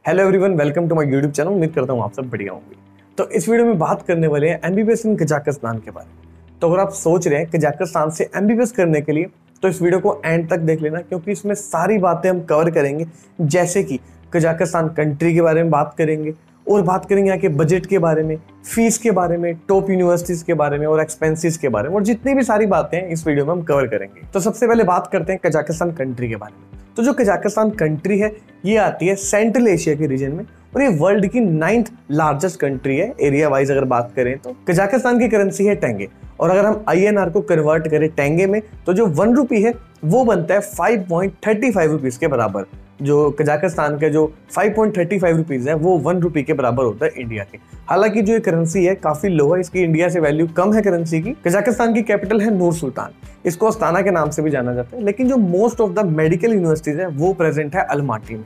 Hello everyone, welcome to my YouTube channel. उम्मीद करता हूँ आप सब बढ़िया होंगे। तो इस वीडियो में बात करने वाले हैं एमबीबीएस इन कजाकिस्तान के बारे में। तो अगर आप सोच रहे हैं कजाकिस्तान से एमबीबीएस करने के लिए तो इस वीडियो को एंड तक देख लेना, क्योंकि इसमें सारी बातें हम कवर करेंगे। जैसे कि कजाकिस्तान कंट्री के बारे में बात करेंगे और बात करेंगे यहाँ के बजट के बारे में, फीस के बारे में, टॉप यूनिवर्सिटीज के बारे में और एक्सपेंसेस के बारे में, और जितनी भी सारी बातें हैं इस वीडियो में हम कवर करेंगे। तो सबसे पहले बात करते हैं कजाकिस्तान कंट्री के बारे में। तो जो कजाकिस्तान कंट्री है ये आती है सेंट्रल एशिया के रीजन में और ये वर्ल्ड की 9th लार्जेस्ट कंट्री है एरिया वाइज। अगर बात करें तो कजाकिस्तान की करेंसी है टेंगे, और अगर हम INR को कन्वर्ट करें टेंगे में तो जो 1 रुपी है वो बनता है 5.35 रुपीज के बराबर। जो कजाकिस्तान के जो 5.35 रुपीज है वो 1 रुपी के बराबर होता है इंडिया के। हालांकि जो ये करेंसी है काफी लो है, इसकी इंडिया से वैल्यू कम है करेंसी की। कजाकिस्तान की कैपिटल है नूर सुल्तान, इसको अस्ताना के नाम से भी जाना जाता है। लेकिन जो most of the medical universities है वो प्रेजेंट है अलमाटी में।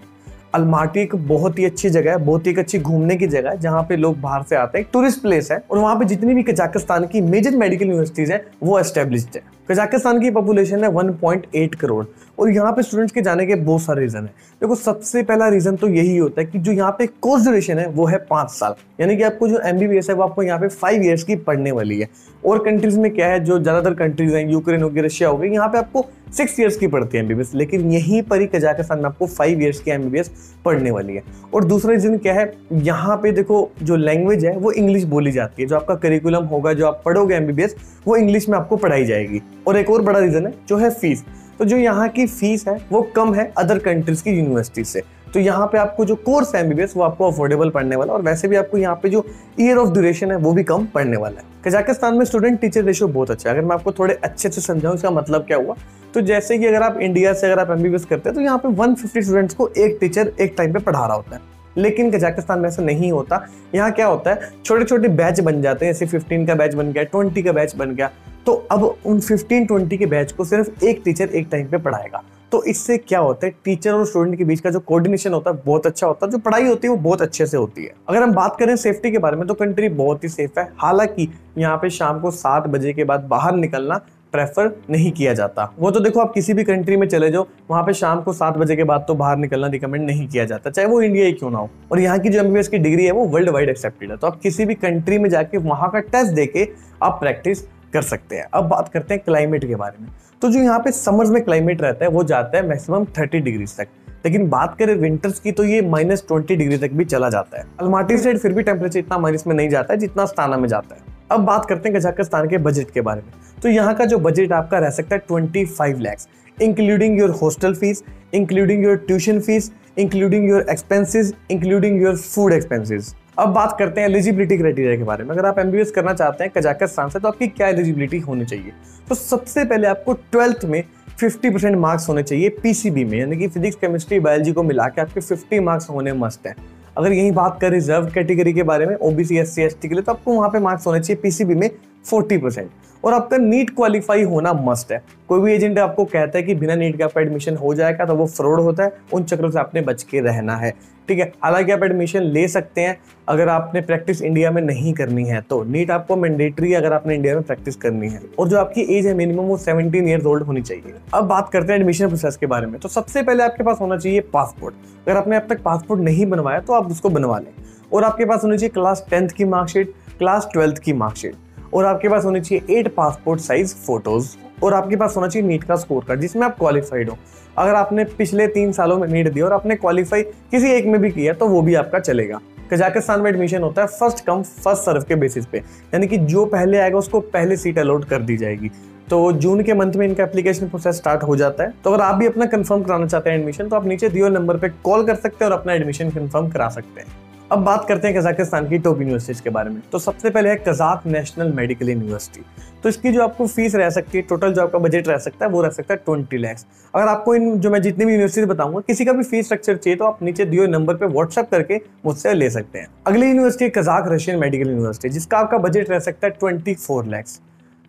अलमाटी एक बहुत ही अच्छी जगह है, बहुत ही अच्छी घूमने की जगह है, जहाँ पे लोग बाहर से आते हैं, टूरिस्ट प्लेस है। और वहाँ पे जितनी भी कजाकिस्तान की मेजर मेडिकल यूनिवर्सिटीज है वो एस्टेब्लिश्ड है। कजाकिस्तान की पॉपुलेशन है 1.8 करोड़ और यहाँ पे स्टूडेंट्स के जाने के बहुत सारे रीजन है। देखो सबसे पहला रीजन तो यही होता है कि जो यहाँ पे कोर्स ड्यूरेशन है वो है 5 साल, यानी कि आपको जो MBBS है वो आपको यहाँ पे 5 ईयर्स की पढ़ने वाली है। और कंट्रीज में क्या है, जो ज्यादातर कंट्रीज हैं, यूक्रेन हो गई, रशिया हो गई, यहाँ पे आपको 6 ईयर्स की पड़ती है MBBS, लेकिन यहीं पर ही कजाकिस्तान में आपको 5 ईयर्स की MBBS पढ़ने वाली है। और दूसरा रीजन क्या है, यहाँ पे देखो जो लैंग्वेज है वो इंग्लिश बोली जाती है। जो आपका करिकुलम होगा, जो आप पढ़ोगे MBBS, वो इंग्लिश में आपको पढ़ाई जाएगी। और एक और बड़ा रीजन है जो है फीस। तो जो यहाँ की फीस है वो कम है अदर कंट्रीज की यूनिवर्सिटी से। तो यहाँ पे आपको जो कोर्स है MBBS वो आपको अफोर्डेबल पड़ने वाला है, और वैसे भी आपको यहाँ पे जो ईयर ऑफ ड्यूरेशन है वो भी कम पड़ने वाला है। कजाकिस्तान में स्टूडेंट टीचर रेशियो बहुत अच्छा है। अगर मैं आपको थोड़े अच्छे से समझाऊं इसका मतलब क्या हुआ, तो जैसे कि अगर आप इंडिया से अगर आप MBBS करते हैं तो यहाँ पे 150 स्टूडेंट्स को एक टीचर एक टाइम पे पढ़ा रहा होता है। लेकिन कजाकिस्तान में ऐसा नहीं होता। यहाँ क्या होता है, छोटे छोटे बैच बन जाते हैं, जैसे 15 का बैच बन गया, 20 का बैच बन गया। तो अब उन 15-20 के बैच को सिर्फ एक टीचर एक टाइम पे पढ़ाएगा। तो इससे क्या होता है, टीचर और स्टूडेंट के बीच का जो कोऑर्डिनेशन होता है बहुत अच्छा होता है, जो पढ़ाई होती है वो बहुत अच्छे से होती है। अगर हम बात करें सेफ्टी के बारे में तो कंट्री बहुत ही सेफ है। हालांकि यहाँ पे शाम को 7 बजे के बाद बाहर निकलना प्रेफर नहीं किया जाता। वो तो देखो आप किसी भी कंट्री में चले जाओ, वहाँ पे शाम को 7 बजे के बाद तो बाहर निकलना रिकमेंड नहीं किया जाता, चाहे वो इंडिया ही क्यों ना हो। और यहाँ की जो MBBS की डिग्री है वो वर्ल्ड वाइड एक्सेप्टेड है। तो आप किसी भी कंट्री में जाके वहाँ का टेस्ट देके आप प्रैक्टिस कर सकते हैं। अब बात करते हैं क्लाइमेट के बारे में। तो जो यहाँ पे समर्स में क्लाइमेट रहता है वो जाता है मैक्सिमम 30 डिग्री तक, लेकिन बात करें विंटर्स की तो ये -20 डिग्री तक भी चला जाता है। अलमाटी साइड फिर भी टेम्परेचर इतना माइनस में नहीं जाता है जितना अस्ताना में जाता है। अब बात करते हैं कजाकिस्तान के बजट के बारे में। तो यहाँ का जो बजट आपका रह सकता है 25 lakh, including your hostel fees, including your tuition fees, including your expenses, including your food expenses. अब बात करते हैं एलिजिबिलिटी क्राइटेरिया के बारे में। अगर आप MBBS करना चाहते हैं कजाकिस्तान से तो आपकी क्या एलिजिबिलिटी होनी चाहिए। तो सबसे पहले आपको 12th में 50% मार्क्स होने चाहिए PCB में, यानी कि फिजिक्स केमिस्ट्री बायोलॉजी को मिला के आपके 50 मार्क्स होने मस्ट है। अगर यही बात करें रिजर्व कैटेगरी के बारे में, OBC SC ST के लिए, तो आपको वहाँ पे मार्क्स होने चाहिए PCB में 40%। और आपका नीट क्वालिफाई होना मस्ट है। कोई भी एजेंट आपको कहता है कि बिना नीट का आपका एडमिशन हो जाएगा तो वो फ्रॉड होता है। उन चक्रों से आपने बच के रहना है, ठीक है। हालांकि आप एडमिशन ले सकते हैं अगर आपने प्रैक्टिस इंडिया में नहीं करनी है, तो नीट आपको मैंडेटरी है अगर आपने इंडिया में प्रैक्टिस करनी है। और जो आपकी एज है मिनिमम वो 17 ईयर्स ओल्ड होनी चाहिए। अब बात करते हैं एडमिशन प्रोसेस के बारे में। तो सबसे पहले आपके पास होना चाहिए पासपोर्ट। अगर आपने अब तक पासपोर्ट नहीं बनवाया तो आप उसको बनवा लें। और आपके पास होनी चाहिए क्लास 10th की मार्कशीट, क्लास 12th की मार्कशीट, और आपके पास होनी चाहिए 8 पासपोर्ट साइज फोटोज, और आपके पास होना चाहिए नीट का स्कोर कार्ड जिसमें आप क्वालिफाइड हो। अगर आपने पिछले 3 सालों में नीट दिया और आपने क्वालिफाई किसी एक में भी किया तो वो भी आपका चलेगा। कजाकिस्तान में एडमिशन होता है फर्स्ट कम फर्स्ट सर्व के बेसिस पे, यानी कि जो पहले आएगा उसको पहले सीट अलॉट कर दी जाएगी। तो जून के मंथ में इनका एप्लीकेशन प्रोसेस स्टार्ट हो जाता है। तो अगर आप भी अपना कंफर्म कराना चाहते हैं एडमिशन तो आप नीचे दिए हुए नंबर पे कॉल कर सकते हैं और अपना एडमिशन कंफर्म करा सकते हैं। अब बात करते हैं कजाकिस्तान की टॉप यूनिवर्सिटीज के बारे में। तो सबसे पहले है कजाक नेशनल मेडिकल यूनिवर्सिटी। तो इसकी जो आपको फीस रह सकती है, टोटल जो आपका बजट रह सकता है वो रह सकता है 20 लाख। अगर आपको इन जो मैं जितनी भी यूनिवर्सिटी बताऊंगा किसी का भी फीस स्ट्रक्चर चाहिए तो आप नीचे दिए हुए नंबर पे व्हाट्सएप करके मुझसे ले सकते हैं। अगली university Kazakh Russian medical university, जिसका आपका बजट रह सकता है 24 लाख।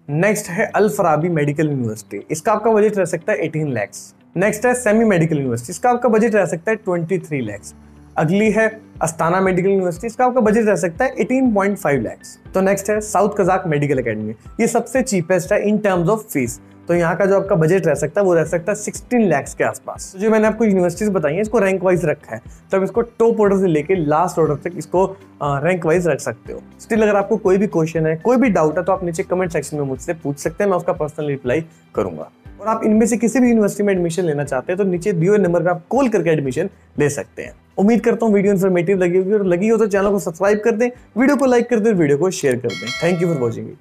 नेक्स्ट है अल फराबी मेडिकल यूनिवर्सिटी, इसका आपका बजट रह सकता है 18 लाख। नेक्स्ट है सेमी मेडिकल यूनिवर्सिटी, इसका आपका बजट रह सकता है 23 लाख। अगली है अस्ताना मेडिकल यूनिवर्सिटी, इसका आपका बजट रह सकता है 18.5 लाख। तो नेक्स्ट है साउथ कजाक मेडिकल एकेडमी, ये सबसे चीपेस्ट है इन टर्म्स ऑफ फीस। तो यहाँ का जो आपका बजट रह सकता है वो रह सकता है 16 लाख के आसपास। तो जो मैंने आपको यूनिवर्सिटीज बताई है इसको रैंक वाइज रखा है, तो आप इसको टॉप ऑर्डर से लेके लास्ट ऑर्डर तक इसको रैंक वाइज रख सकते हो। स्टिल अगर आपको कोई भी क्वेश्चन है, कोई भी डाउट है, तो आप नीचे कमेंट सेक्शन में मुझसे पूछ सकते हैं, मैं उसका पर्सनल रिप्लाई करूंगा। और आप इनमें से किसी भी यूनिवर्सिटी में एडमिशन लेना चाहते हैं तो नीचे दिए हुए नंबर पे आप कॉल करके एडमिशन ले सकते हैं। उम्मीद करता हूँ वीडियो इन्फॉर्मेटिव लगी होगी, और लगी हो तो चैनल को सब्सक्राइब कर दें, वीडियो को लाइक कर दें, वीडियो को शेयर कर दें। Thank you for watching it.